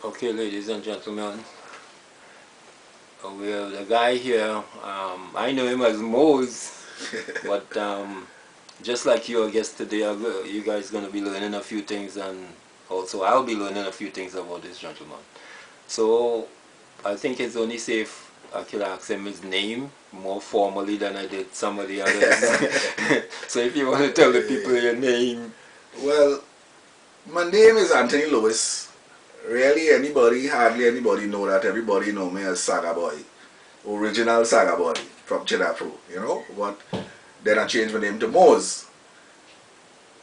Okay, ladies and gentlemen, we have the guy here. I know him as Mose, but just like you, I guess today you guys gonna be learning a few things, and also I'll be learning a few things about this gentleman. So I think it's only safe I could ask him his name more formally than I did some of the others. So if you want to tell the people your name. Well, my name is Anthony Lewis. Really, hardly anybody know that. Everybody know me as Saga Boy, original Saga Boy from Chinapoo, But then I changed my name to Mose.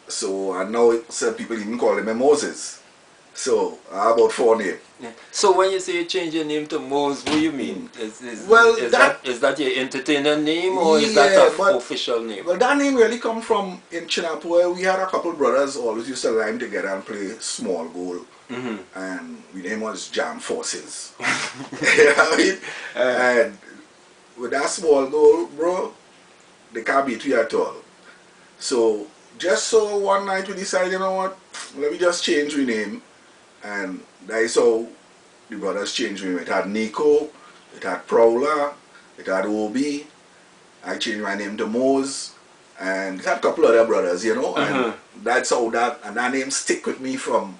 So, and now some people even call me Moses. So, I have about 4 names. Yeah. So when you say you change your name to Mose, what do you mean? Well, is that your entertainer name, or is that an official name? Well, that name really come from in Chinapoo. We had a couple brothers always used to rhyme together and play small goal. And my name was Jam Forces. You know what I mean? And with that small goal, bro, they can't beat you at all. So just so one night we decided, you know what, let me just change my name. And that is how the brothers changed me. It had Nico, it had Prowler, it had Obi. I changed my name to Mose. And it had a couple other brothers, and that's how that name stick with me from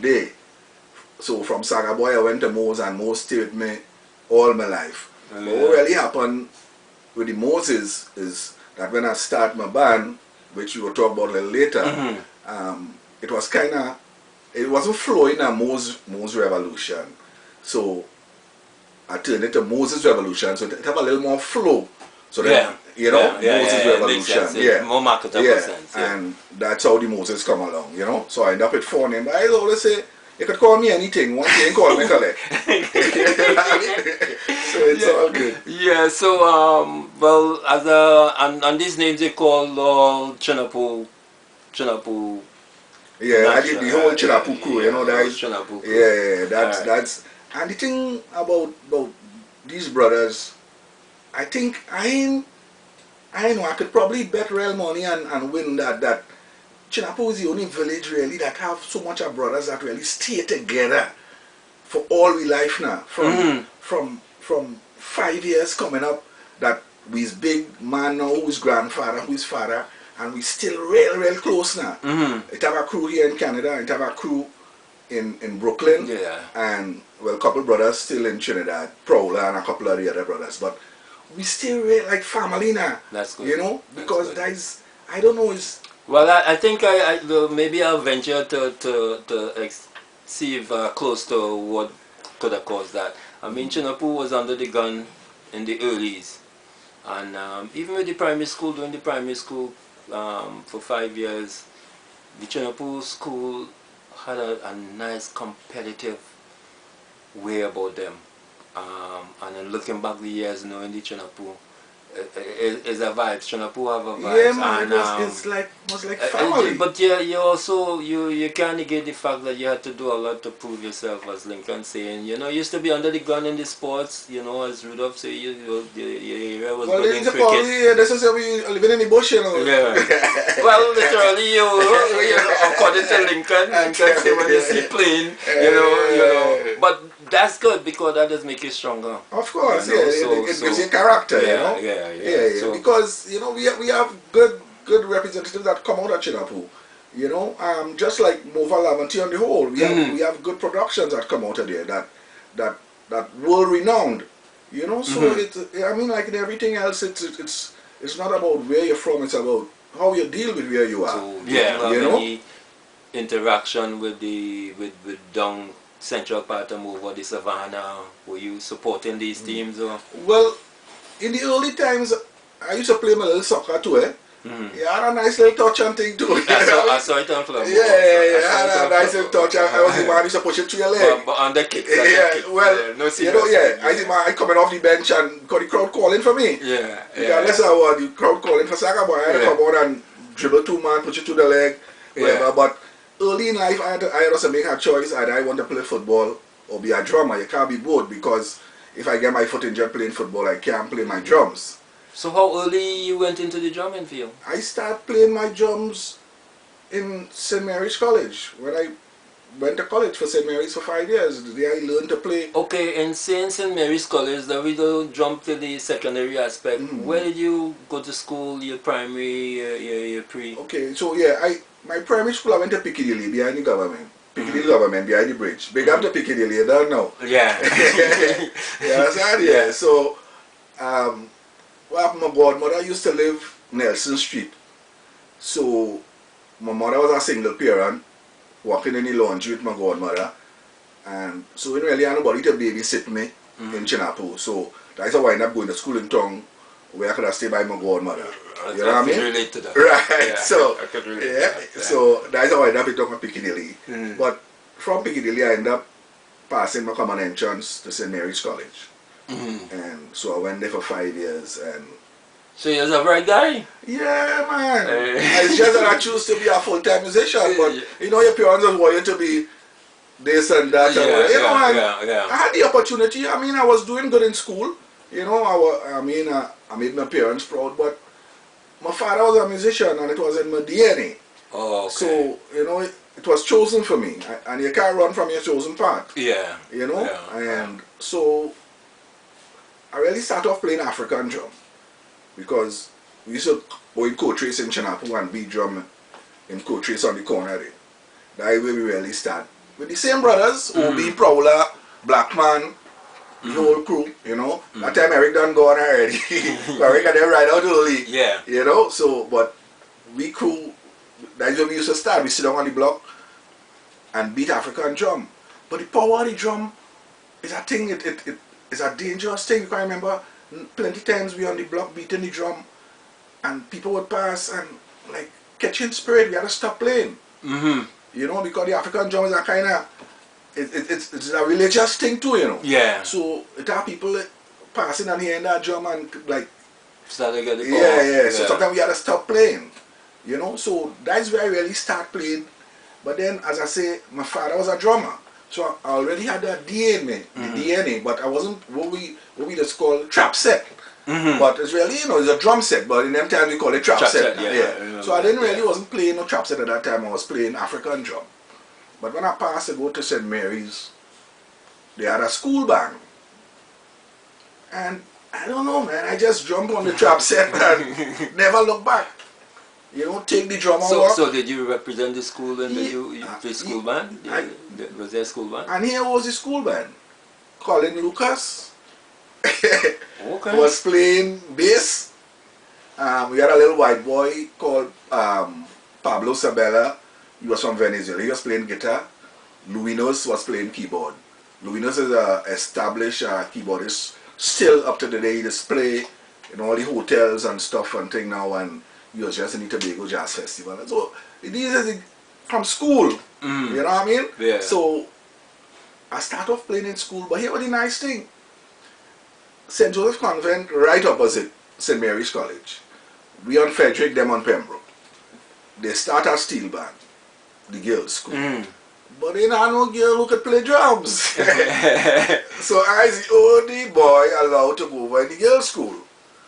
there. So from Saga Boy I went to Mose, and Mose stayed with me all my life. But what really happened with the Moses is that when I start my band, which we will talk about a little later, it was it wasn't flowing a Mose Revolution. So I turned it to Moses Revolution, so it have a little more flow. So then, Moses Revolution. More marketable sense. And that's how the Moses come along, So I end up with 4 names. But I always say, you could call me anything. One thing, call me collect. So it's all good. Yeah, so, well, and these names they call all Chinapoo. Yeah, I did the whole Chinapoo crew, Chinapoo crew. Yeah, that's, and the thing about these brothers, I think I know I could probably bet real money and win that Chinapoo is the only village really that have so much of brothers that really stay together for all we life now. From 5 years coming up that we's big man now who's grandfather, who's father, and we still real close now. It have a crew here in Canada, it have a crew in Brooklyn, and well, a couple brothers still in Trinidad, Prowler and a couple of the other brothers, but we still like family now. That's good. Because that is, I don't know, is. Well, I think maybe I'll venture to see if close to what could have caused that. I mean, Chinapoo was under the gun in the earlys, and even with the primary school, during the primary school for 5 years, the Chinapoo school had a nice competitive way about them. And then looking back the years, knowing the Chinapoo, is a vibe. Chinapoo have a vibe. Yeah, man, it was like family. But you also you can't negate the fact that you had to do a lot to prove yourself, as Lincoln saying. You used to be under the gun in the sports. As Rudolph said, your area was good in cricket. Yeah, that's just we living in the bush, Yeah. Well, literally, according to Lincoln said when you see playing, but that's good because that does make you stronger. Of course, it gives you character, Yeah. So, because we have good representatives that come out of Chinapoo. Just like Morvant on the whole, we have good productions that come out of there that world renowned. So I mean, like in everything else, it's not about where you're from. It's about how you deal with where you are. So, any interaction with down central part of over the savannah? Were you supporting these teams or? Well, in the early times, I used to play my little soccer too. Yeah, I had a nice little touch and thing too. I saw it on Flamengo. I had a nice little touch. I was the man who used to push it to your leg. But on the kicks. No serious. I coming off the bench and got the crowd calling for me. Unless I was the crowd calling for Saga Boy, I had to come out and dribble 2 man, push it to the leg, whatever. But early in life, I had to make a choice. Either I want to play football or be a drummer. You can't be both, because if I get my foot injured playing football, I can't play my drums. So how early you went into the drumming field? I started playing my drums in St. Mary's College when I went to college for St. Mary's for 5 years. There I learned to play. Okay, and since St. Mary's College, that we don't jump to the secondary aspect. Where did you go to school? Your primary, your pre? Okay, so yeah, my primary school I went to Piccadilly behind the government. Piccadilly government behind the bridge. Big up to Piccadilly, you don't know. Yeah. You understand? Yeah. So well, my godmother used to live Nelson Street. So my mother was a single parent, working in the laundry with my godmother. And so we didn't really have nobody to babysit me in Chinapoo. So that's how I ended up going to school in town where I could have stayed by my godmother. You know what I mean? Relate to that. Right. Yeah, so I could relate yeah. to that. Yeah. So that's how I ended up in town at Piccadilly. But from Piccadilly I ended up passing my common entrance to St. Mary's College. And so I went there for 5 years. And so you're a bright guy? yeah, man. It's just that I choose to be a full-time musician, but you know, your parents just want you to be this and that. I had the opportunity. I mean, I was doing good in school. You know, I made my parents proud, but my father was a musician and it was in my DNA. Oh, okay. So, you know, it was chosen for me. And you can't run from your chosen path. Yeah. You know? Yeah. And so, I really started off playing African drum. Because we used to go in coach race in Chinapoo and beat drum in coach race on the corner there. That's where we really start. With the same brothers, Obi, Prowler, Blackman, the whole crew, you know. That time Eric done gone already. Eric had them right out early. Yeah. You know, so, but we crew, that's where we used to start. We sit down on the block and beat African drum. But the power of the drum is a thing, it's a dangerous thing. You can remember plenty times we on the block beating the drum and people would pass and like catching spirit, we had to stop playing. You know, because the African drum is a kind of, it's a religious thing too, you know. Yeah. So it have people passing and hearing that drum and like, started getting the yeah. So sometimes we had to stop playing, you know. So that's where I really start playing. But then, as I say, my father was a drummer. So I already had that DNA, the DNA, but I wasn't what we just call trap set. But it's really, you know, it's a drum set, but in them times we call it trap set. Yeah. So I didn't really wasn't playing no trap set at that time. I was playing African drum. But when I passed to go to St. Mary's, they had a school band. And I don't know, man, I just jumped on the trap set and never looked back. You know, take the drum and walk. So did you represent the school in the school band? Was there a school band? And here was the school band. Colin Lucas Okay. was playing bass. We had a little white boy called Pablo Sabella. He was from Venezuela. He was playing guitar. Luinos was playing keyboard. Luinos is an established keyboardist. Still up to the day, he just play in all the hotels and stuff and thing now, and he was just in the Tobago Jazz Festival. So these are from school, you know what I mean? Yeah. So I started off playing in school, but here was the nice thing. St. Joseph Convent, right opposite St. Mary's College. We on Frederick, them on Pembroke. They start a steel band, the girls' school. But they not no girl who could play drums. So I was the only boy allowed to go over in the girls' school.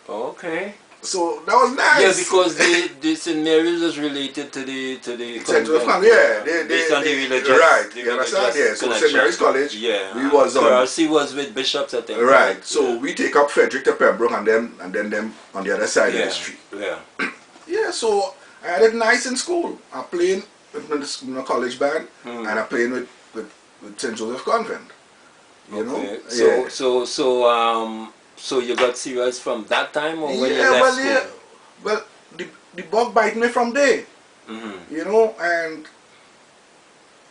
Okay. So that was nice. Yeah, because the St. Mary's is related to the St. Joseph Convent, yeah. Based on the religious. Right, you understand? Yeah. So St. Mary's College, we was on. Clarcy was with bishops, I think. Right. So we take up Frederick to Pembroke and then them on the other side of the street. Yeah. Yeah, so I had it nice in school. I played with my college band and I played with St. Joseph Convent. You know? So you got serious from that time, or when you left school? Yeah. Well, the bug bite me from there. You know, and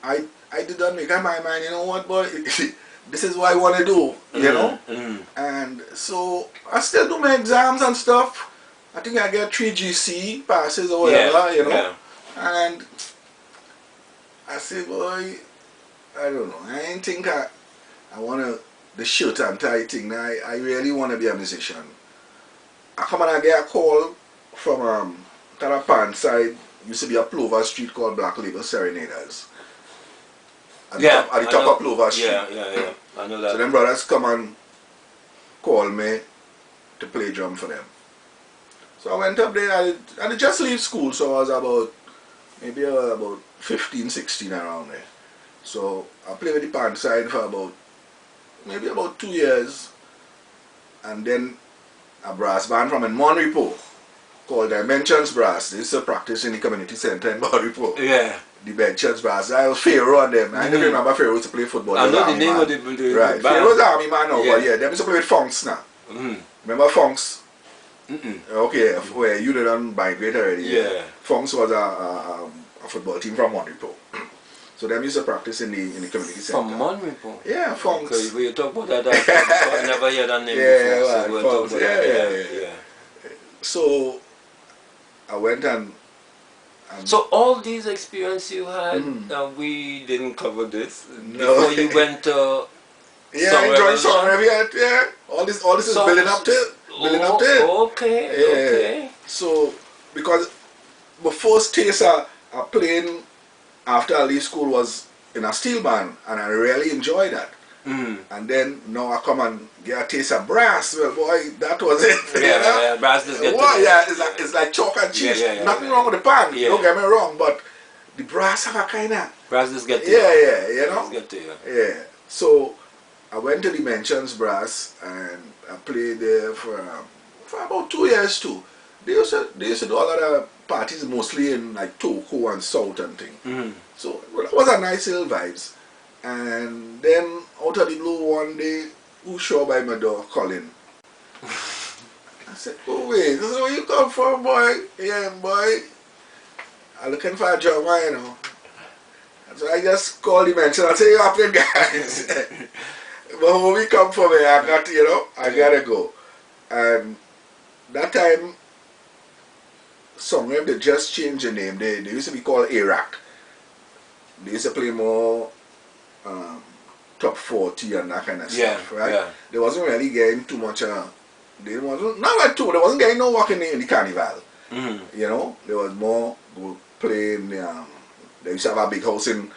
I didn't make up my mind, you know what, boy, this is what I want to do, you know? And so I still do my exams and stuff. I think I get 3 GC passes or whatever, you know? Yeah. And I say, boy, I don't know. I ain't think I want to, the shirt and tie thing. I really want to be a musician. I come and I get a call from Tarapan side. Used to be a Plover Street called Black Label Serenaders. At the top of Plover Street. Yeah. I know that. So them brothers come and call me to play drum for them. So I went up there, and I just leave school, so I was about, maybe about 15, 16 around there. So I played with the pan side for maybe about 2 years, and then a brass band from in Monrepo called Dimensions Brass. They used to practice in the community center in Monrepo. Yeah. Dimensions Brass. I was Pharaoh on them. I never remember Pharaoh used to play football. I know the name of the right. band. Pharaoh's army man now, but yeah, them used to play with Funks now. Remember Funks? Okay, where you didn't migrate already. Yeah. Funks was a football team from Monrepo. So them used to practice in the community center. From Monrepo? Yeah, Funks. Okay, we talk about that. I never heard that name before. So we'll talk about that. Yeah. So I went and so all these experiences you had, we didn't cover this. No. Before you went to I joined Sound Revolution. Yeah. All this is building up to it. Okay. So because my first taste of playing after I leave school was in a steel band, and I really enjoyed that. And then now I come and get a taste of brass. Well, boy, that was it. Yeah, brass just get it's like chalk and cheese. Nothing wrong with the pan. Don't get me wrong, but the brass have a kind of brass just get to you know. Get to you. Yeah. So I went to Dimensions Brass and I played there for about 2 years too. They used to do a lot of parties, mostly in like Toko and South and thing. So it was a nice little vibes. And then out of the blue one day, who showed by my door calling? I said, oh wait, this is where you come from, boy? Yeah, boy. I'm looking for a job, you know. So I just called him and said, I say, you happen, guys. But when we come from here, I gotta go. And that time, Sound Rev, they just changed the name. They used to be called Iraq. They used to play more top 40 and that kind of stuff, right? Yeah. They wasn't really getting too much. They wasn't getting no work in the carnival. You know, there was more playing. They used to have a big house in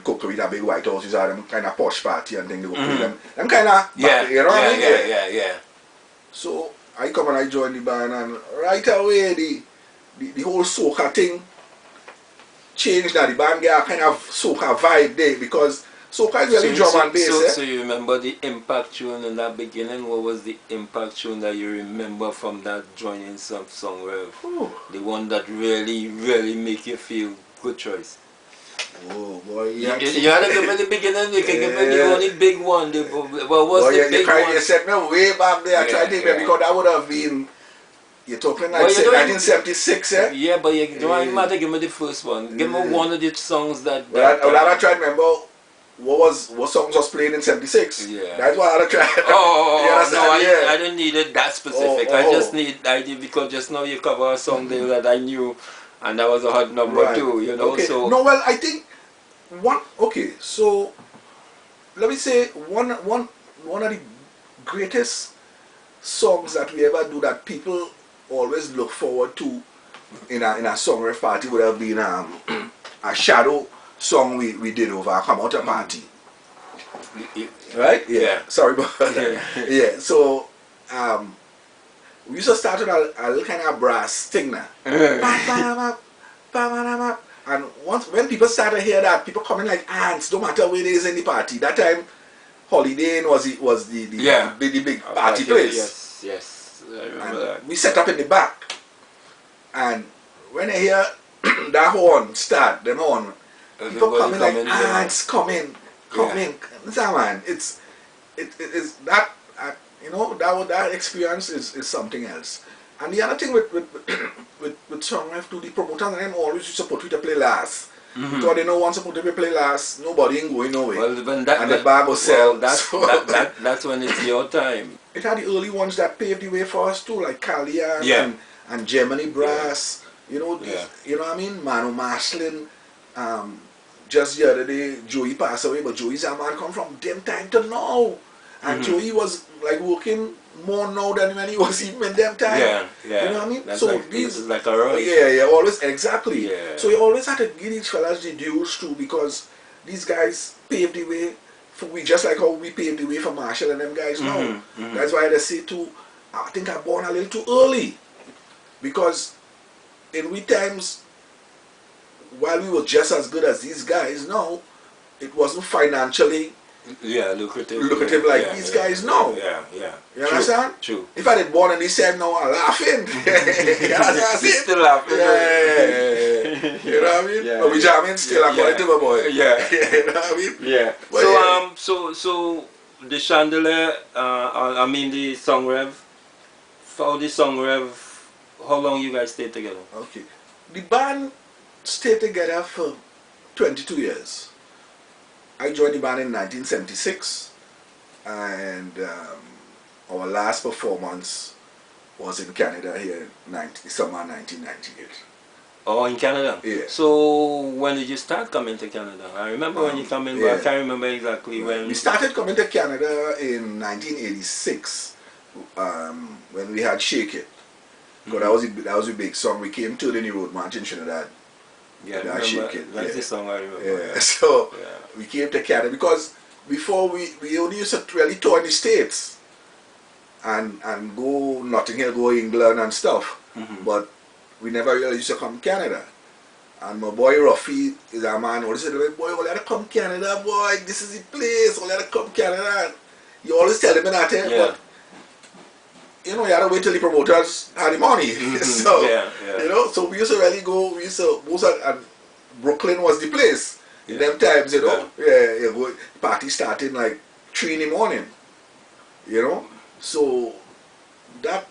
Cookery, a big white house. Used to have them kind of posh party and things. They would play them kind of, you know what I mean? Yeah. So I come and I join the band, and right away the whole soca thing changed. That the band get a kind of soca vibe there, because soca is really drum and bass. So you remember the impact tune in that beginning? What was the impact tune that you remember from that joining some Sound Rev? The one that really make you feel good choice. Oh boy, you had to give me the beginning. You can give me the only big one. What was the big one? You set me way back there. I tried to remember, because that would have been. You're talking like 1976, eh? Yeah, but you don't matter. Give me the first one. Give me one of the songs that. I tried to remember what songs was playing in '76. Yeah. That's why I tried. I didn't need it that specific. I just need idea, because just now you cover a song there that I knew, and that was a hot number too. You know. Okay. So no, well, I think so let me say one of the greatest songs that we ever do that people always look forward to in a Sound Rev party would have been a shadow song we did over a come out a party. Right? Yeah. Sorry about that. Yeah. So we used to start with a little kind of brass thing now. And when people started to hear that, people coming like ants, no matter where they is in the party. That time, Holiday Inn was the big party place. Yes, I remember that. We set up in the back, and when they hear that horn start, the horn, people coming like ants, come in. Man, it's that that experience is something else. And the other thing with Sound Rev too, the promoters and them always used to put to play last. Because they know once a put to play last, nobody ain't going nowhere. Well, and the bar will sell. That's when it's your time. It had the early ones that paved the way for us too, like Kalian and Germany Brass. You know what I mean? Manu Maslin. Just the other day, Joey passed away, but Joey's a man come from them time to now. And Joey was like working more now than when he was even in them time. Yeah. You know what I mean? That's so this is like a rush. Yeah, always exactly. Yeah. So you always had to give these fellas the dues too, because these guys paved the way for we, just like how we paved the way for Marshall and them guys now. That's why they say too, I think I born a little too early. Because in we times, while we were just as good as these guys now, it wasn't financially lucrative like these guys know. You understand? True. If I did born and he said no, I'm laughing. You understand? He's still laughing. You know what I mean? But we jamming still according to my boy. You know what I mean? But so the chandelier, I mean the Song Rev. For the Song Rev, how long you guys stayed together? Okay. The band stayed together for 22 years. I joined the band in 1976, and our last performance was in Canada here in summer 1998. Oh, in Canada? Yeah. So when did you start coming to Canada? I remember when you came in, but I can't remember exactly when. We started coming to Canada in 1986 when we had Shake It. Because that was a big song. We came to the Road March in Trinidad. Yeah, Shake It. That's the song I remember. Yeah. So we came to Canada because before we only used to really tour in the States and go Notting Hill, go England and stuff. But we never really used to come to Canada. And my boy Ruffy is a man who said, boy, we gotta come Canada, boy, this is the place, we gotta come Canada. You always tell me that, but you know, you had to wait till the promoters had the money. So, you know, so we used to really go, and Brooklyn was the place. In them times, you know, you go, party started like 3 in the morning, you know. So, that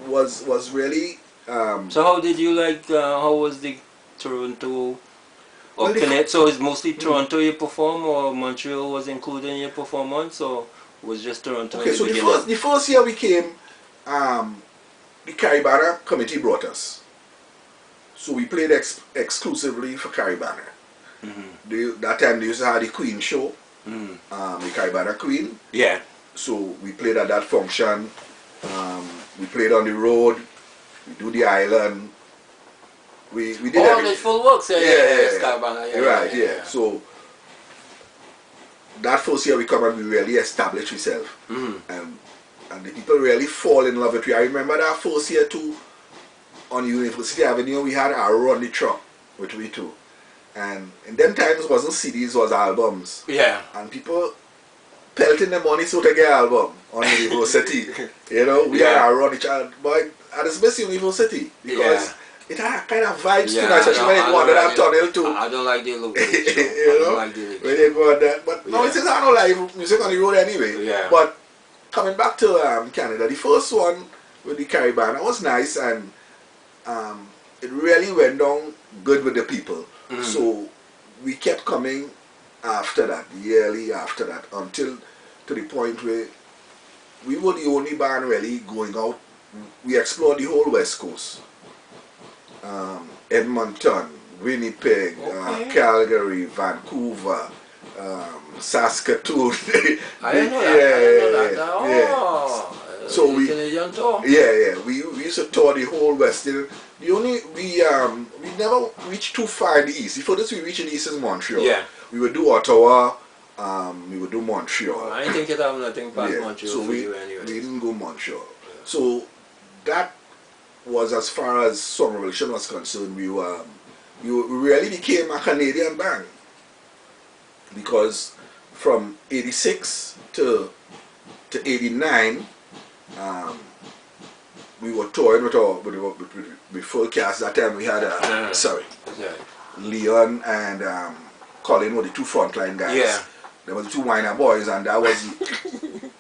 was really... so how did you like, how was the Toronto, or so it's mostly Toronto you perform, or Montreal was included in your performance, or was just Toronto? Okay, so the first year we came, the Caribana committee brought us. So we played exclusively for Caribana. That time they used to have the Queen show, the Caribana Queen. Yeah. So we played at that function. We played on the road. We do the island. We did the full works. Caribana. So that first year we come and we really established ourselves. And the people really fall in love with you. I remember that first year too, on University Avenue, we had a run the truck with we too. And in them times it wasn't CDs, it was albums. Yeah. And people pelting the money so to get album on University. You know, we had a run the truck, but at the best University, because it had kind of vibes to that, especially when it wanted that tunnel too. I don't like the look. You know, when they go on that. But no, it is not no live music on the road anyway. But coming back to Canada, the first one with the Caribana was nice, and it really went down good with the people. So we kept coming after that, yearly after that, until to the point where we were the only band really going out. We explored the whole West Coast. Edmonton, Winnipeg, Calgary, Vancouver, Saskatoon. I didn't know that. Yeah. So we Canadian tour. We used to tour the whole West. We never reached too far in the east. The furthest we reached in the east is Montreal. Yeah. We would do Ottawa. We would do Montreal. I think it have nothing past Montreal so for you anyway. We didn't go Montreal. So that was as far as Sound Revolution was concerned. We really became a Canadian band, because from 86 to 89, we were touring with full cast. That time we had Leon and Colin were the two frontline guys. Yeah. There was the two whiner boys, and that was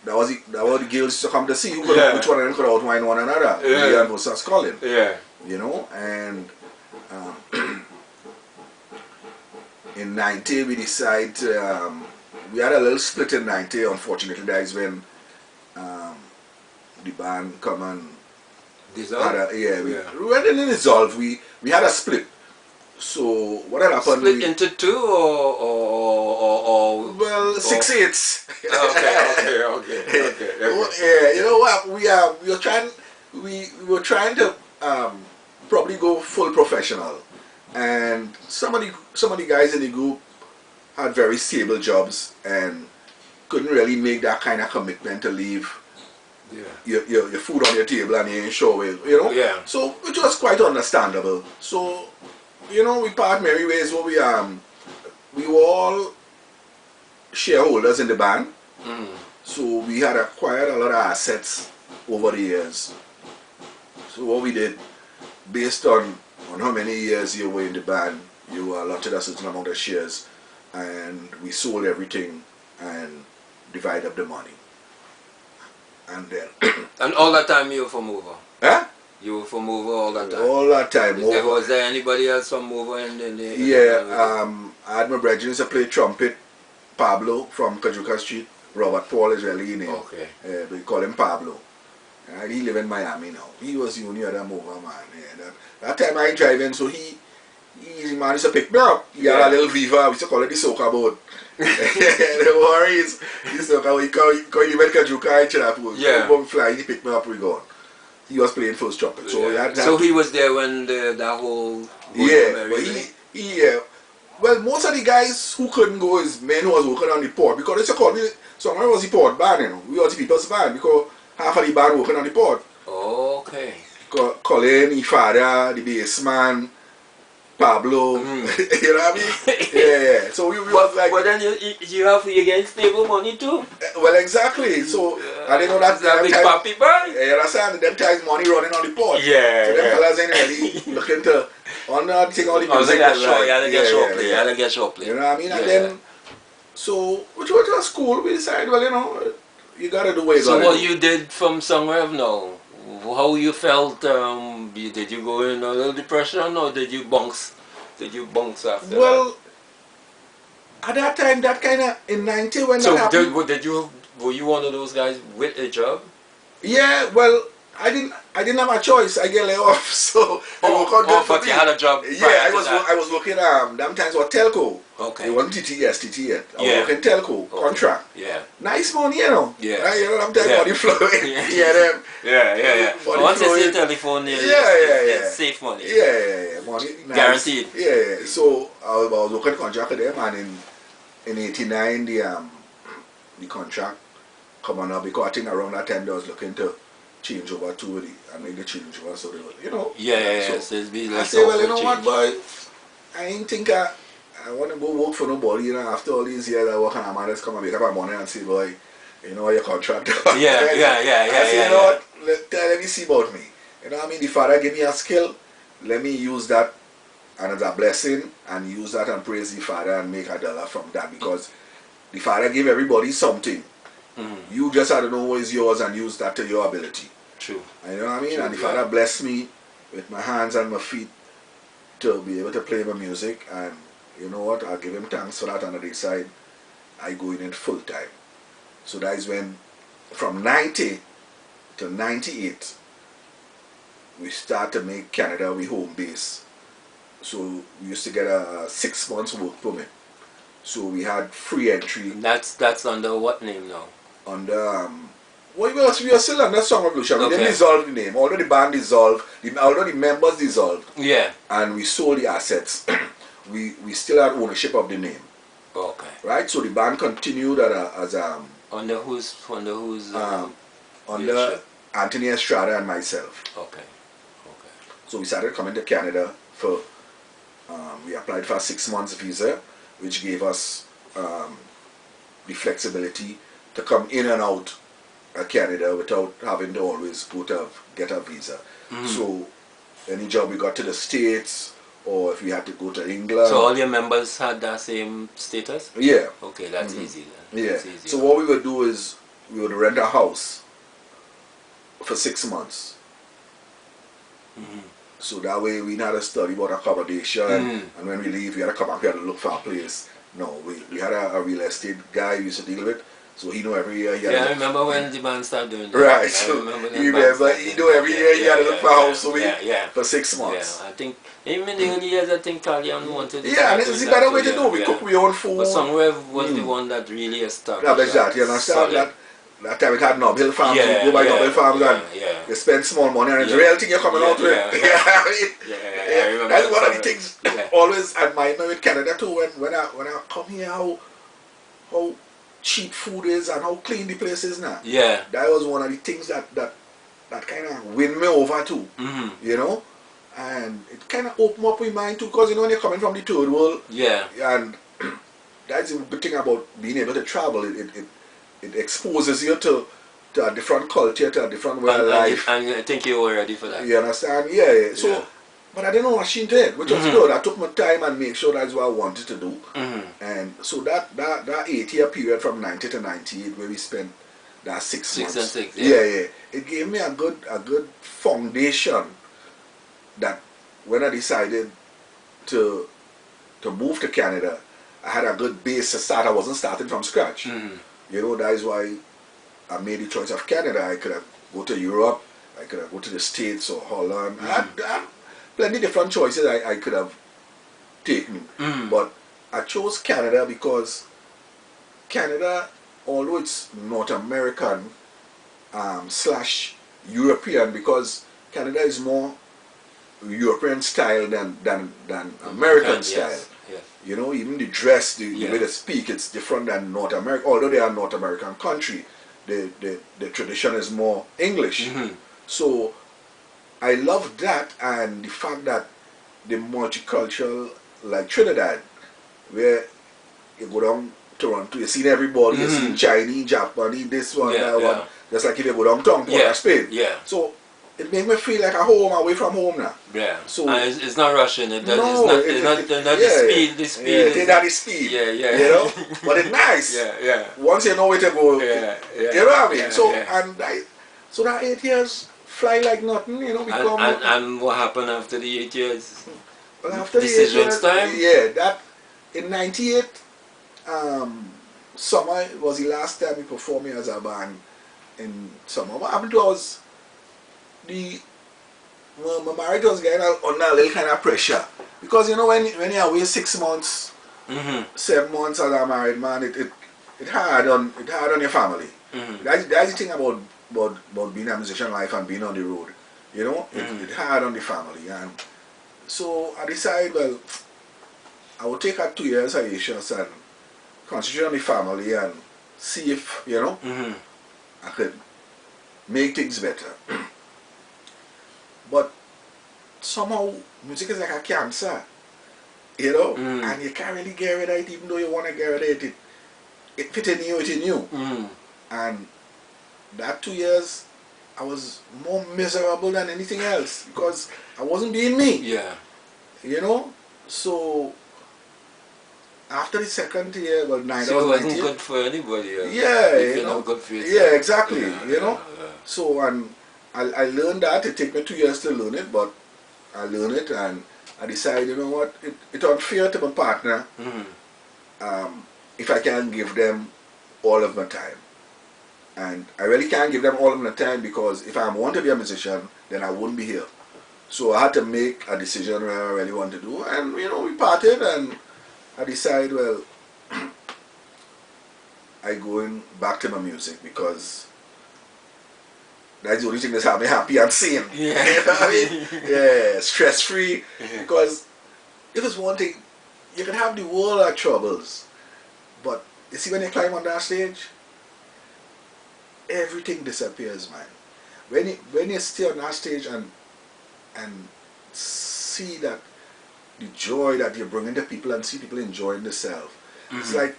the girls to come to see which one of them could outwine one another. Leon versus Colin. Yeah. You know, and in 90 we decided we had a little split in 90. Unfortunately, that is when the band come and dissolve. We didn't dissolve. We had a split. So what had happened? Split into two or well, 6/8. Okay. Yeah, you know what? We were trying to probably go full professional, and some of the guys in the group had very stable jobs and couldn't really make that kind of commitment to leave your food on your table and you ain't sure, you know. Yeah. So which was quite understandable. So, you know, we part merry ways. Where we were all shareholders in the band. Mm. So we had acquired a lot of assets over the years. So what we did, based on how many years you were in the band, you were allotted a certain amount of shares, and we sold everything and divided up the money. And then And all that time you were from over? huh? You were from over all that time? All that time. Was there anybody else from over in the yeah, I had my brethren used to play trumpet, Pablo from Kajuka Street. Robert Paul is really name. Okay. We call him Pablo. He live in Miami now. He was the only other mover man. Yeah, that time I driving, so he man used to pick me up. He had a little Viva, we used to call it the Soca boat. No worries. He used to call it Kajuka in Chinapoo. Yeah. So flying, he picked me up, we gone. He was playing first trumpet. So, so he was there when that whole... Yeah, but well, most of the guys who couldn't go is men who was working on the port, because it's called me, so I was the port band, you know. We was the people's band, because half of the band working on the port. Okay. Colin, the father, the bassman, Pablo, you know what I mean? Yeah. So we was like... But then you get stable money too? Well, exactly. So, I didn't know that... That big papi boy? You understand? Them times money running on the port. Yeah, so them fellas ain't really looking to... On thing all the music. You had to get short play. You had to get short play. You know what I mean? And then, so, which was cool. We decided, well, you know, you gotta do what you gotta do. So what you did from Sound Rev now, how you felt, did you go in a little depression or did you bounce? Did you bounce after well, at that time, that kind of, in 90 when so that happened. were you one of those guys with a job? Yeah, well, I didn't have a choice. I get laid off, so but you had a job. Yeah, I was working them times with telco. Okay. It wasn't TT yet. I was working telco contract. Yeah. Nice money, you know. Yeah. Right? You know, them times money flowing. Yeah. Once you see telephone, it's safe money. Yeah. Money nice. Guaranteed. Yeah. So I was working contract with them, and in '89 the contract come on up, because I think around that time they was looking to change over to and make the change over, so they were, you know. Yeah. So it's been like I say, well, you know what, boy, I ain't think I want to go work for nobody, you know. After all these years I work, and a man just come and wake up in the morning and say, boy, you know, your contract. Yeah. I say, you know what, let me see about me. You know what I mean? The Father gave me a skill, let me use that and as a blessing, and use that and praise the Father and make $1 from that, because the Father gave everybody something. You just have to know what is yours and use that to your ability. True. You know what I mean? True, and the Father blessed me with my hands and my feet to be able to play my music, and you know what? I'll give him thanks for that. On the other side, I go in full time. So that is when, from 90 to 98, we start to make Canada our home base. So we used to get a 6 months work permit. So we had free entry. That's under what name now? Under well, we are still under Sound Revolution. We didn't dissolve the name. Although the band dissolved, although the members dissolved, and we sold the assets, we still had ownership of the name. Okay. Right. So the band continued as under whose under Anthony Estrada and myself. Okay. So we started coming to Canada for we applied for a 6 months visa, which gave us the flexibility to come in and out of Canada without having to always get a visa. So any job we got to the States, or if we had to go to England. So all your members had that same status? Yeah. Okay, that's easy then. Yeah. Easy. So what we would do is we would rent a house for 6 months. So that way we had to study about accommodation, and when we leave, we had to come back, we had to look for a place. No, we had a real estate guy we used to deal with, so he knew every year he had I remember when the band started doing that. Right, so he knew every year he had to look for a house for 6 months. Yeah, I think, even in the early years, I think Talion wanted to and it's the better way to do. We cook our own food. But Sound Rev was the one that really established that. You understand that time it had Nob Hill Farms, you go by Nob Hill Farms and you spend small money, and it's a real thing you're coming out with. I remember that's one of the things always admire me with Canada too, when I come here, how cheap food is and how clean the place is now. Yeah. That was one of the things that kind of win me over too, you know? And it kind of opened up my mind too, because you know when you're coming from the third world, and that's the good thing about being able to travel. It exposes you to a different culture, to a different way of life. And I think you were ready for that. You understand? Yeah, yeah. So, Yeah. but I didn't know what she did, which was good. I took my time and make sure that's what I wanted to do. And so that 8-year period from 90 to 98 where we spent that 6 months. 6 and 6, yeah. It gave me a good foundation that when I decided to move to Canada, I had a good base to start. I wasn't starting from scratch. You know, that is why I made the choice of Canada. I could have go to Europe, I could have go to the States or Holland. I had plenty different choices I could have taken. But I chose Canada because Canada, although it's North American / European, because Canada is more European style than American style. Yes. You know, even the dress, the way they speak, it's different than North America. Although they are a North American country, the tradition is more English. So I love that, and the fact that the multicultural, like Trinidad, where you go down Toronto, you see everybody, you see Chinese, Japanese, this one, that one. Just like if you go downtown, Spain. So it made me feel like a home away from home now. Yeah. So it's not rushing. It's not the speed. It's not the speed. Yeah. You know, but it's nice. Yeah. Once you know where to go. Yeah. You know what I mean? So that 8 years fly like nothing. You know, and what happened after the 8 years? Well, after Decisions the 8 time. years, yeah. That in '98, summer was the last time we performed as a band in summer. What happened to us? My marriage was getting under a little kind of pressure, because you know when you're away 6 months, 7 months as a married man, it hard on your family. That's the thing about being a musician life and being on the road. You know, it hard on the family, and so I decided, well, I would take a 2 years hiatus and concentrate on the family and see if I could make things better. But somehow music is like a cancer, you know, and you can't really get rid of it, even though you want to get rid of it. It fit in you, And that 2 years, I was more miserable than anything else because I wasn't being me. Yeah. You know, so after the second year, well, so it wasn't good for anybody. Yeah, you know, good for yourself. yeah, exactly. You know, Yeah. so and I learned that. It took me 2 years to learn it, but I learned it, and I decided, you know what, it's unfair to my partner if I can't give them all of my time. And I really can't give them all of my time, because if I want to be a musician, then I wouldn't be here. So I had to make a decision where I really want to do, and you know, we parted, and I decided, well, I going back to my music, because that's the only thing that's having me happy and sane. Yeah. You know what I mean? Yeah, stress free. Because if it's one thing, you can have the world of troubles, but you see, when you climb on that stage, everything disappears, man. When you stay on that stage and see that the joy that you're bringing to people and see people enjoying themselves, it's like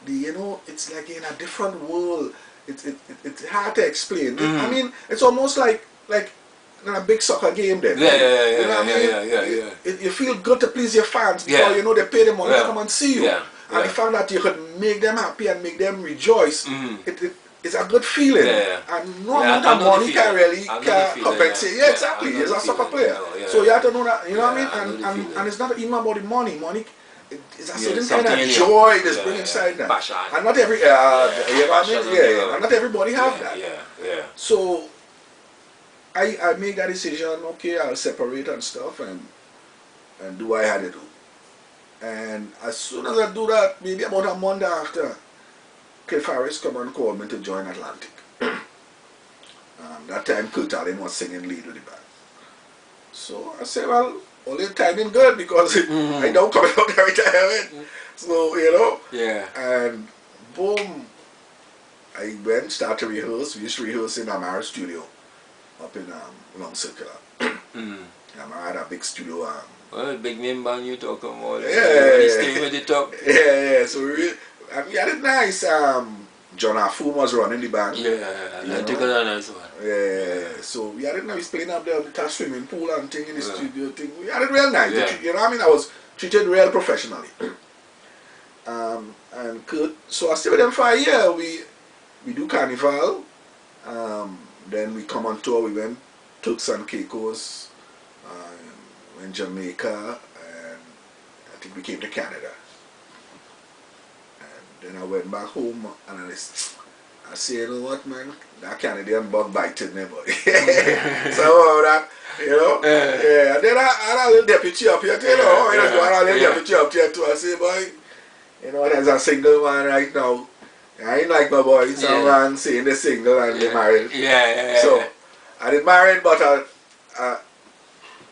it's like in a different world. It's hard to explain. I mean, it's almost like in a big soccer game then. Yeah. You know what I mean? You feel good to please your fans, because you know they pay the money to come and see you. And the fact that you could make them happy and make them rejoice, it's a good feeling. And no amount of money can really compensate. Yeah, exactly. He's a soccer player. So you have to know that, you know what I mean? And it's not even about the money. Money, it's a certain kind of joy that's bringing inside them. And not every, you know what I mean? Yeah. And not everybody have that. Yeah. So I make that decision, okay, I'll separate and stuff and do what I had to do. And as soon as I do that, maybe about a month after, Cliff Harris come and call me to join Atlantik. That time Kurt Allen was singing lead with the band. So I said, well, only timing good, because I don't come out every time. So, you know. Yeah. And boom, I went, started to rehearse. We used to rehearse in Amara studio up in Long Circular. Amara had a big studio Well, big name band you talking about. Yeah. Staying with the top. Yeah. So we had it nice. Chinapoo was running the band. Yeah, Atlantik was a nice one. Yeah. So we had it nice playing up there with a swimming pool and thing in the studio thing. We had it real nice. Yeah. You know what I mean? I was treated real professionally. And good. So I stayed with them for a year. We do carnival. Then we come on tour. We went Turks and Caicos, in Jamaica, and I think we came to Canada. And then I went back home and I say, you know what, man, that Canadian bug bited me, boy. So that, you know, yeah. And then I had a little deputy up here, you know, I had a little deputy up here too. I say, boy, you know, there's a single man right now. I ain't like my boy, some man saying they're single and they're married. So I did married, but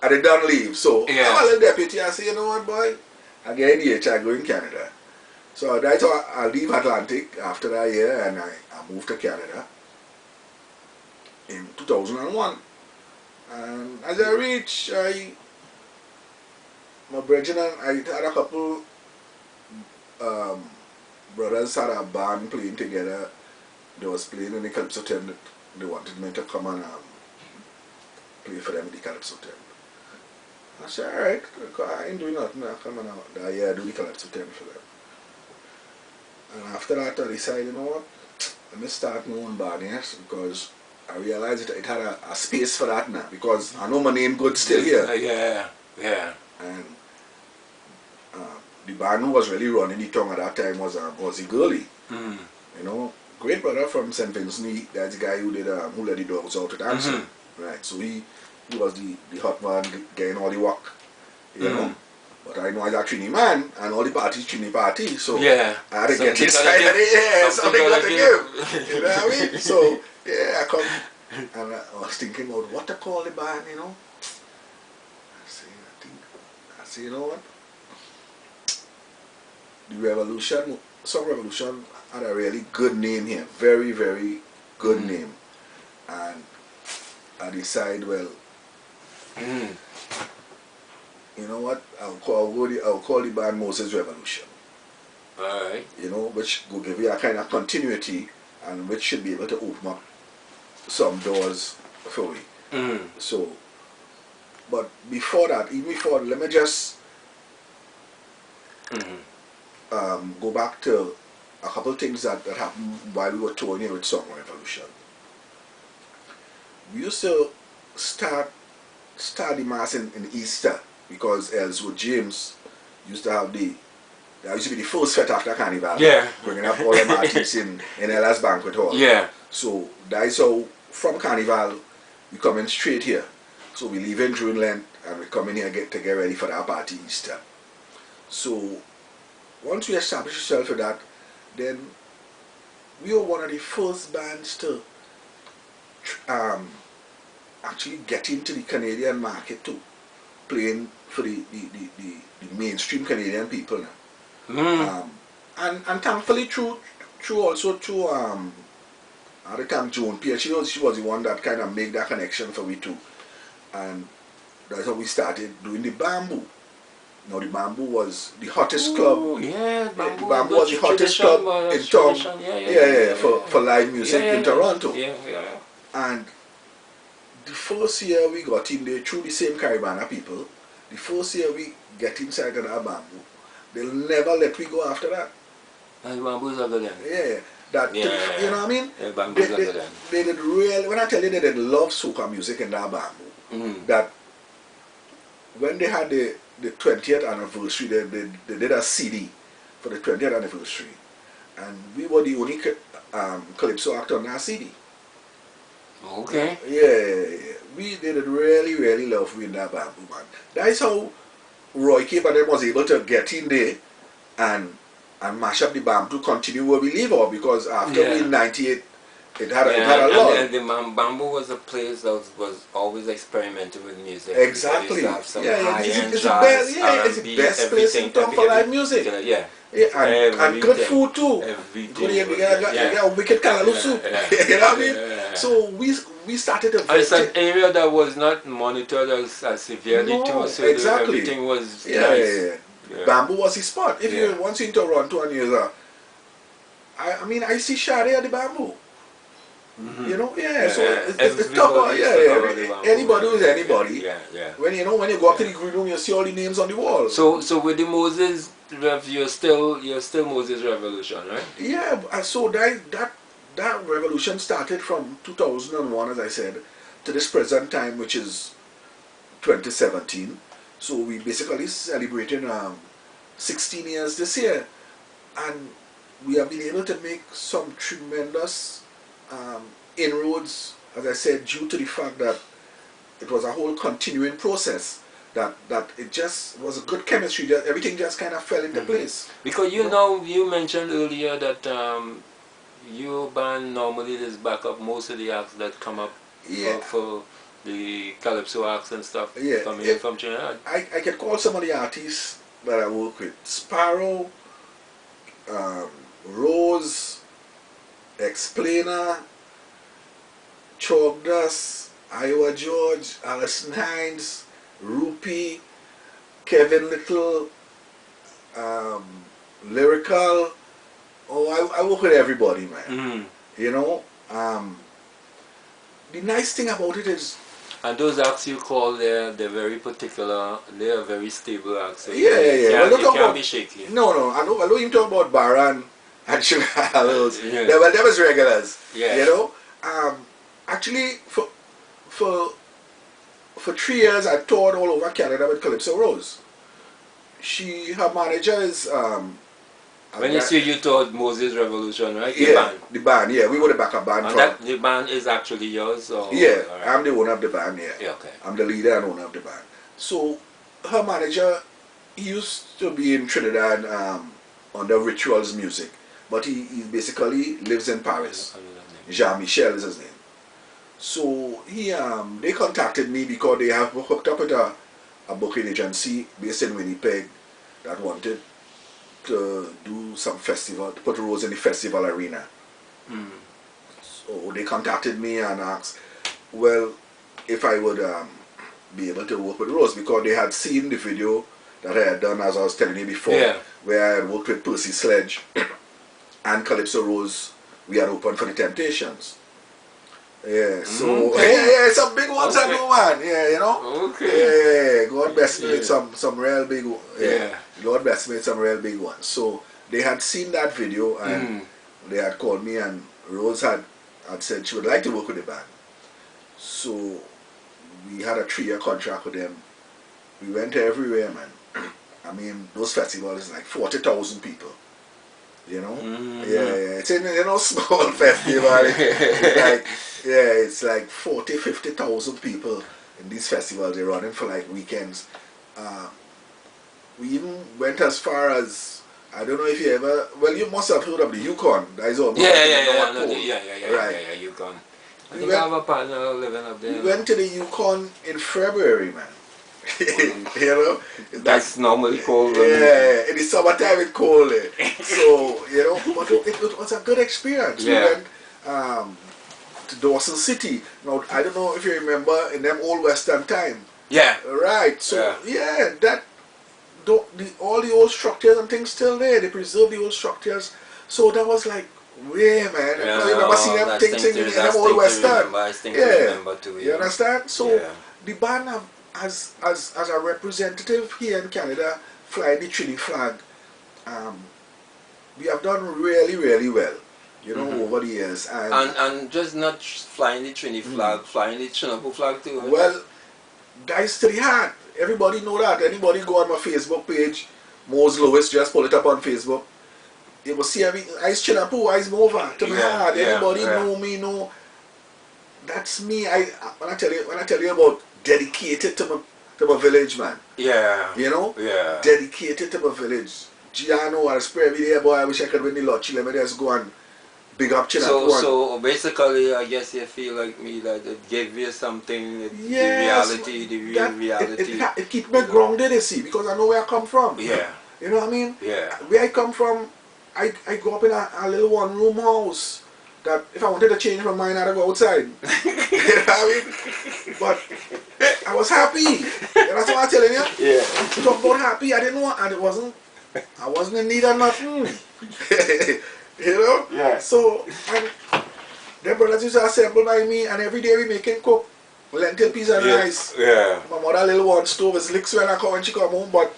I did not leave. So I had a little deputy. I say, you know what, boy, I get engaged. I go in Canada. So that's how I leave Atlantik after that year, and I moved to Canada in 2001. And as I reached, my brethren and I had a couple brothers had a band playing together. They was playing in the Calypso tent. They wanted me to come and play for them in the Calypso tent. I said, alright, I ain't doing nothing. I come and that year I do the Calypso tent for them. And after that I decided, you know what, let me start my own band, yes, because I realized it had a space for that now, because I know my name good still here. And the band who was really running the tongue at that time was the Gurley. You know, great brother from St. Vincent. That's the guy who did who let the dogs out at Amsterdam. Right, so he was the hot man getting all the work, you know. But I know as a Trini man, and all the parties Trini parties, so I had to get this side of it, something got to give. You know what I mean? So I come and I was thinking about what to call the band, you know. I say, you know what? The Revolution, Sound Revolution had a really good name here, very, very good name. And I decided, well, you know what, I'll call the band Moses Revolution. Alright. You know, which will give you a kind of continuity and which should be able to open up some doors for me. So, but before that, even before, let me just go back to a couple of things that happened while we were touring here with Sound Revolution. We used to start the mass in Easter, because Ellswood James used to have that used to be the first fete after Carnival. Bringing up all the artists in Ella's banquet hall. So that is how, from Carnival, we come in straight here. So we leave in June Lent and we come in here to get ready for that party Easter. So once we establish ourselves for that, then we were one of the first bands to actually get into the Canadian market too, playing for the mainstream Canadian people now. And thankfully through at the time Joan Pierre, she was the one that kind of made that connection for me too. And that's how we started doing the Bamboo. Now the Bamboo was the hottest club. The Bamboo was the hottest club in town. For live music in Toronto. And the first year we got in there through the same Caribana people, the first year we get inside of that Bamboo, they'll never let we go after that. And Bamboo's are good then. You know what I mean? They did really, when I tell you they did love soca music in that Bamboo, that when they had the 20th anniversary, they did a CD for the 20th anniversary, and we were the only Calypso act on that CD. Okay. They did really, really love we in that Bamboo, man. That is how Roy Cape and them was able to get in there and mash up the Bamboo to continue where we leave off, because after we in 98, it had a lot. And the Bamboo was a place that was always experimenting with music. Exactly. It's the best place in town for live music. And good food too. You get wicked callaloo soup. You know what I mean? So we started to and it's an area that was not monitored as severely too, so exactly. everything was nice. Bamboo was the spot. If you once in Toronto and you're I mean I see Shade at the Bamboo. You know, so it's tough. Anybody is anybody. When you know when you go up to the green room, you see all the names on the wall. So with the Moses Rev, you're still Moses Revolution, right? Yeah. So that revolution started from 2001, as I said, to this present time, which is 2017. So we basically celebrated 16 years this year, and we have been able to make some tremendous inroads, as I said, due to the fact that it was a whole continuing process, that it just was a good chemistry, everything just kind of fell into place. Because you mentioned earlier that your band normally is back up most of the acts that come up for the Calypso acts and stuff coming in from Trinidad. I can call some of the artists that I work with: Sparrow, Rose, Explainer, Chalk Dust, Iowa George, Alison Hines, Rupee, Kevin Little, Lyrical. Oh, I work with everybody, man. You know, the nice thing about it is, and those acts you call, they're very particular. They are very stable acts. So you can't be shaky. No. I know you talk about Baran and Sugar Hallows. They was regulars. You know, actually for 3 years I toured all over Canada with Calypso Rose. Her manager is when you say you toured Moses Revolution, right? The band, we were the backup band. And the band is actually yours? Or, I'm the owner of the band, okay. I'm the leader and owner of the band. So, her manager, he used to be in Trinidad under Rituals Music, but he basically lives in Paris. Jean-Michel is his name. So, they contacted me because they have hooked up with a booking agency based in Winnipeg that wanted to do some festival, to put Rose in the festival arena. So they contacted me and asked, well, if I would be able to work with Rose, because they had seen the video that I had done, as I was telling you before, where I had worked with Percy Sledge and Calypso Rose. We had opened for the Temptations. So some big ones I know, man. You know. God bless me with some real big God bless me with some real big ones. So they had seen that video and they had called me, and Rose had said she would like to work with the band. So we had a 3-year contract with them. We went everywhere, man. I mean, those festivals is like 40,000 people. You know? It's in small festival. It's like 40,000-50,000 people in these festivals. They're running for like weekends. We even went as far as, I don't know if you ever, well, you must have heard of the Yukon. That is almost Yukon. I think I have a partner living up there. We went to the Yukon in February, man. You know, that's normally cold. In the summertime it's cold. So, you know, but it was a good experience. We went to Dawson City. Now, I don't know if you remember in them old Western time. Right. So all the old structures and things still there. They preserve the old structures. So that was like, man. You remember seeing them things in them old Western. You understand? So the band as a representative here in Canada, flying the Trini flag, we have done really, really well, you know, over the years. And just not flying the Trini flag, flying the Chinapoo flag too. Well, that's to the heart. Everybody know that. Anybody go on my Facebook page, Mose Lewis, just pull it up on Facebook. You will see I's Chinapoo, I's Morvant to my heart. Anybody know me, know that's me. When I tell you about dedicated to my village, man. You know? Dedicated to my village. Giano, I spray every day, boy, I wish I could win the lottery. Let me just go and big up Chinapoo. So basically, I guess you feel like me that it gave you something, the reality, the real reality. It keeps me grounded, you see, because I know where I come from. You know what I mean? Where I come from, I grew up in a little one-room house that if I wanted to change my mind, I'd go outside. You know what I mean? But I was happy. That's what I'm telling you. Yeah. Talk about happy. I didn't want, and I wasn't in need of nothing. You know? Yeah. So, and the brothers used to assemble by me, and every day we making cook lentil peas and rice. Yeah. My mother little one stove is licks when I come when she come home, but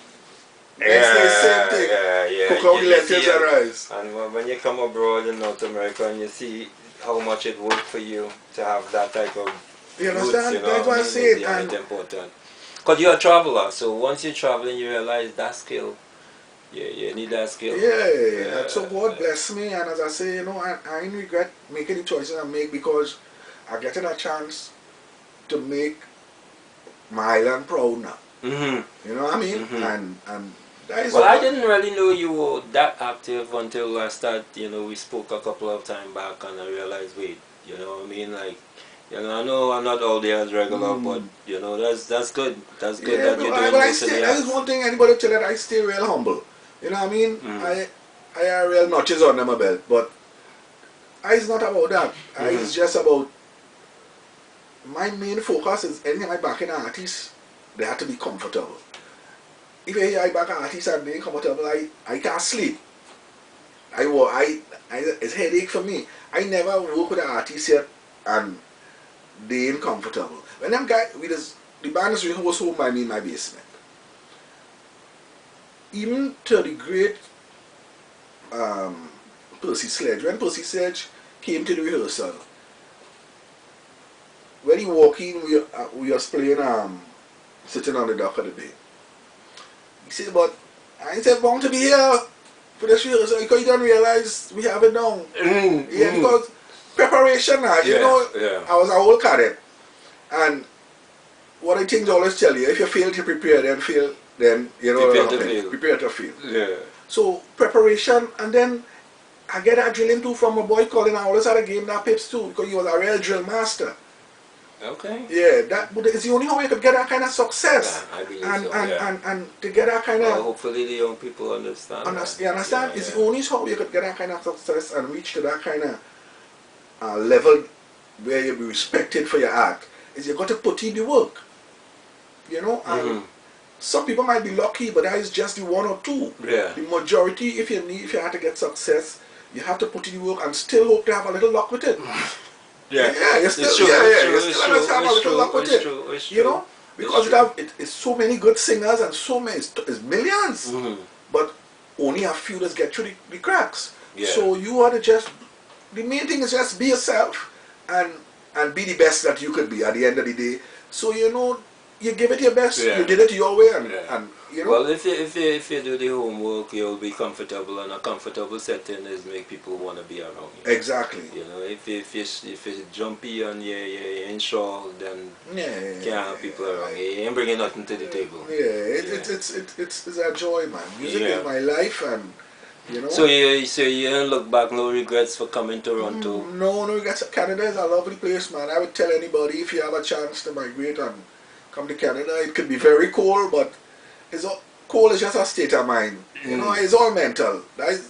next day same thing. Yeah. Cook out the lentils and rice. And when you come abroad in North America and you see how much it worked for you to have that type of you roots, understand? you know, That's what I'm saying. it's important. Because you're a traveler, so once you're traveling, you realize that skill. You need that skill. Yeah. So God bless me, and as I say, you know, I ain't regret making the choices I make because I getting a chance to make my island proud now. You know what I mean? And that is. Well, I didn't really know you were that active until I started. You know, we spoke a couple of times back, and I realized, wait, you know what I mean? Like, you know, I know I'm not all there as regular, but you know, that's good. That's good that you're doing most of the that is one thing anybody tell that I stay real humble. You know what I mean? I have real notches under my belt, but it's not about that. It's just about my main focus is anything I back in an artist, they have to be comfortable. If I back an artist and they ain't comfortable, I can't sleep. It's headache for me. I never work with an artist yet and they ain't comfortable. When them guys, the band is was home by me in my basement. Even to the great Percy Sledge, when Percy Sledge came to the rehearsal, when he walked in, we was playing sitting on the dock of the bay. He said, but I ain't said bound to be here for this rehearsal because you don't realize we have it down. Yeah, because preparation now, you know, I was a whole cadet. And what I think they always tell you, if you fail to prepare, then you know prepare to fail. Yeah. So preparation, and then I get that drilling too from a boy calling. I always had a game that Pips too because he was a real drill master. Okay. Yeah, but it's the only way you could get that kind of success. Yeah, I believe and to get that kind of. Well, hopefully the young people understand. You understand? It's the only how you could get that kind of success and reach to that kind of level where you be respected for your art. Is you got to put in the work. You know, and some people might be lucky, but that is just the one or two. Yeah. The majority, if you have to get success, you have to put in the work and still hope to have a little luck with it. You still have a little luck with it. You know, because it's so many good singers and so many, it's millions, but only a few that get through the cracks. So you ought to the main thing is just be yourself and be the best that you could be at the end of the day. So you know, you give it your best. You did it your way, and you know. Well, if you do the homework, you'll be comfortable, and a comfortable setting is make people want to be around you. Exactly. You know, if you're jumpy and you ain't sure, then can't have people around you. You ain't bringing nothing to the table. It's a joy, man. Music is my life, and you know. So you don't look back, no regrets for coming to Toronto? No regrets. Canada is a lovely place, man. I would tell anybody if you have a chance to migrate and come to Canada, it could be very cold, but cold is just a state of mind. You know, it's all mental.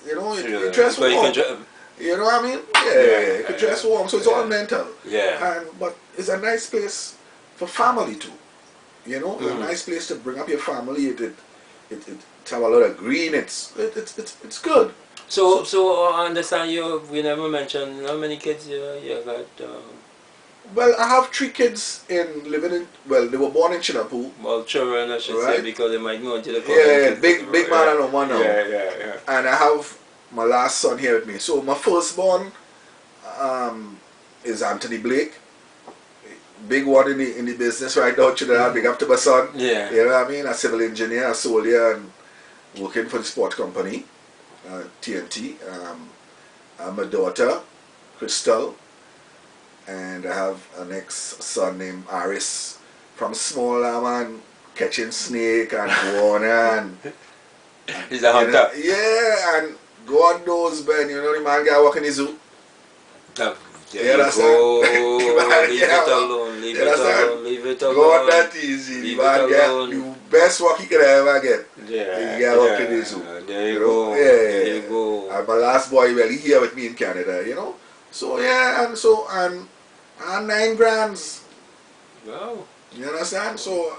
You know, you dress warm. You know what I mean? You could dress warm, so it's all mental. But it's a nice place for family too. You know, it's a nice place to bring up your family. It have a lot of green. It's good. So I understand we never mentioned how many kids you got. Well, I have 3 kids living in. Well, they were born in Chinapoo. Well, children, I should say, because they might go into the big man and woman now. And I have my last son here with me. So my firstborn is Anthony Blake. Big one in the business right now. Big up to my son. You know what I mean? A civil engineer, a soldier, and working for the sport company, TNT. My daughter, Crystal. And I have an ex-son named Aris from small man catching snake and iguana and he's a hunter. And God knows, Ben, you know the man guy working in the zoo. Leave it alone. God, that easy. The man get the best work he could ever get. He get working in the zoo. There you go. And my last boy, well, he here with me in Canada, you know. So yeah, and 9 grands. Wow. You understand? So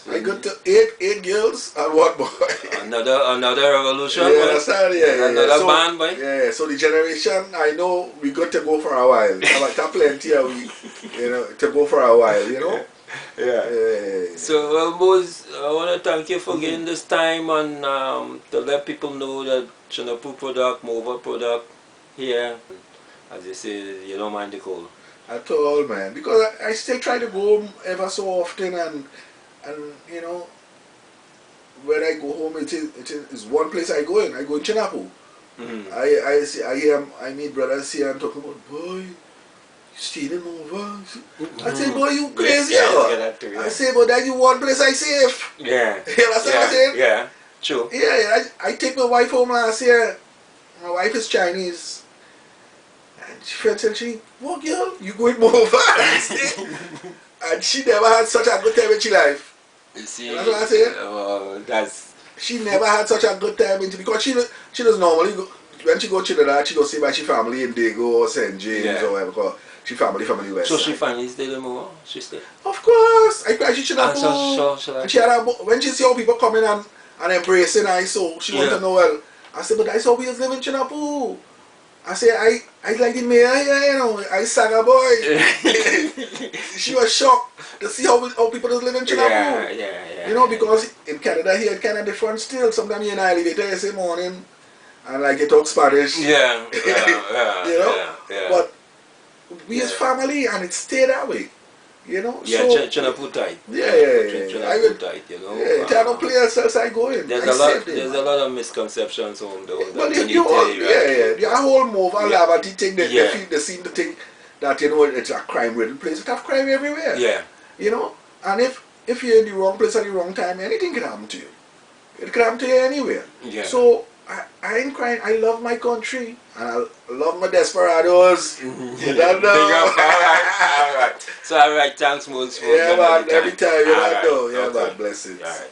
I See, got to eight girls and one boy. another revolution, You boy. understand? Yeah. Another So band, boy. yeah, so the generation I know we got to go for a while. Have plenty of we, to go for a while. Yeah. Yeah. So, well, Mose, I want to thank you for getting this time and to let people know that Chinapoo product, Morvant product here. As you say, you don't mind the cold. At all, man. Because I still try to go home ever so often, and when I go home, it's one place I go in. I go in Chinapoo. I meet brothers here and talk about, boy, you staying in Morvant. I say, boy, you crazy. I say, but that you one place I safe. Yeah. You understand what I'm saying? Yeah. True. Yeah, I take my wife home last year. My wife is Chinese. And she felt and she, what girl? You going Morvant? And she never had such a good time in her life. You see, That's what I say. She never had such a good time because she does normally go, when she go to Trinidad, she go see my family in Dago or St. James or whatever, because she family from the West So side. she finally stayed in Morvant? She stayed? Of course. I cried she should have and she had when she see how people coming and embracing her, so she want to know, well, I said, but that's how we live in Chinapoo. I said, I like the mayor here, I sang a boy. She was shocked to see how people just live in Chinapoo. Yeah. Because in Canada here, it's kind of different still. Sometimes you're in an elevator, you say morning, and like you talk Spanish. Yeah. But we as family, and it stayed that way. Yeah, so Chinapoo tight. Yeah. Chinapoo tight, Yeah, there are no places else I go in. There's a lot of misconceptions on the well, the whole Morvant Lavati thing, they seem to think that it's a crime-ridden place. It have crime everywhere. Yeah. And if you're in the wrong place at the wrong time, anything can happen to you. It can happen to you anywhere. Yeah. So I ain't crying. I love my country and I love my desperados. You don't know. Alright. So alright, thanks Mose for man, every time, man, blessings. Alright.